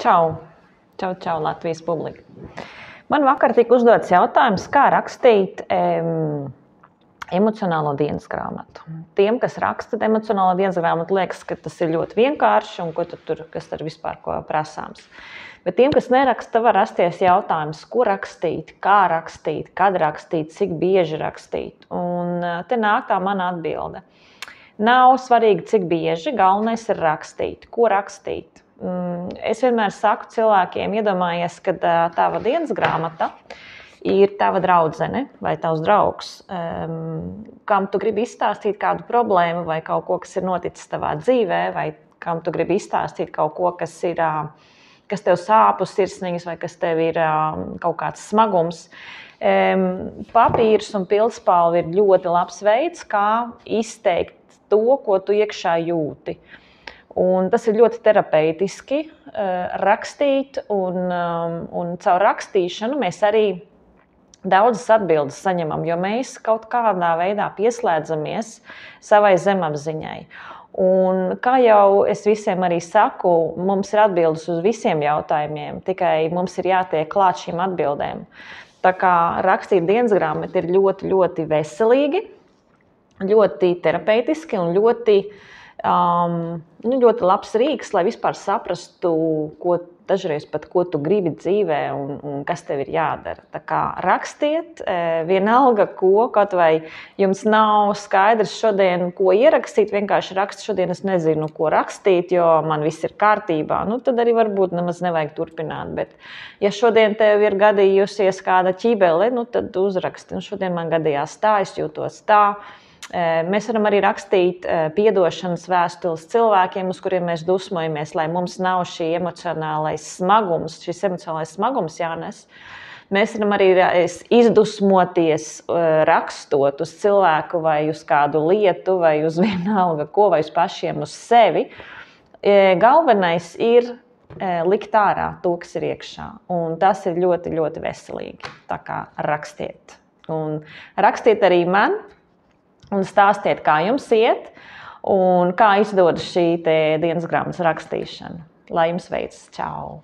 Čau, Latvijas publika. Man vakar tika uzdots jautājums, kā rakstīt emocionālo dienas grāmatu. Tiem, kas raksta emocionālo dienas grāmatu, liekas, ka tas ir ļoti vienkārši un kas tur vispār ko prasāms. Bet tiem, kas neraksta, var rasties jautājums, ko rakstīt, kā rakstīt, kad rakstīt, cik bieži rakstīt. Un te nāk tā mana atbilde. Nav svarīgi, cik bieži, galvenais ir rakstīt. Ko rakstīt? Es vienmēr saku cilvēkiem, iedomājies, ka tava dienas grāmata ir tava draudzene vai tavs draugs, kam tu gribi izstāstīt kādu problēmu vai kaut ko, kas ir noticis tavā dzīvē, vai kam tu gribi izstāstīt kaut ko, kas tev sāp uz sirsniņas vai kas tev ir kaut kāds smagums. Papīrs un pildspalva ir ļoti labs veids, kā izteikt to, ko tu iekšā jūti. Un tas ir ļoti terapeitiski rakstīt, un caur rakstīšanu mēs arī daudzas atbildes saņemam, jo mēs kaut kādā veidā pieslēdzamies savai zemapziņai. Un kā jau es visiem arī saku, mums ir atbildes uz visiem jautājumiem, tikai mums ir jātiek klāt šīm atbildēm. Tā kā rakstīt dienas grāmatu ir ļoti, ļoti veselīgi, ļoti terapeitiski un ļoti labs rīks, lai vispār saprastu, dažreiz pat ko tu gribi dzīvē un kas tev ir jādara. Tā kā rakstiet, vienalga ko, kaut vai jums nav skaidrs šodien, ko ierakstīt, vienkārši rakst šodien, es nezinu, ko rakstīt, jo man viss ir kārtībā. Tad arī varbūt nemaz nevajag turpināt, bet ja šodien tev ir gadījusies kāda ķībele, tad uzraksti. Šodien man gadījās tā, es jūtos tā. Mēs varam arī rakstīt piedošanas vēstules cilvēkiem, uz kuriem mēs dusmojamies, lai mums nav šis emocionālais smagums jānes. Mēs varam arī izdusmoties rakstot uz cilvēku vai uz kādu lietu vai uz vienalga ko vai uz pašiem uz sevi. Galvenais ir likt ārā to, kas ir iekšā, un tas ir ļoti, ļoti veselīgi. Tā kā rakstiet. Un rakstiet arī man. Un stāstiet, kā jums iet un kā izdodas šī dienas grāmatas rakstīšana. Lai jums veicas! Čau!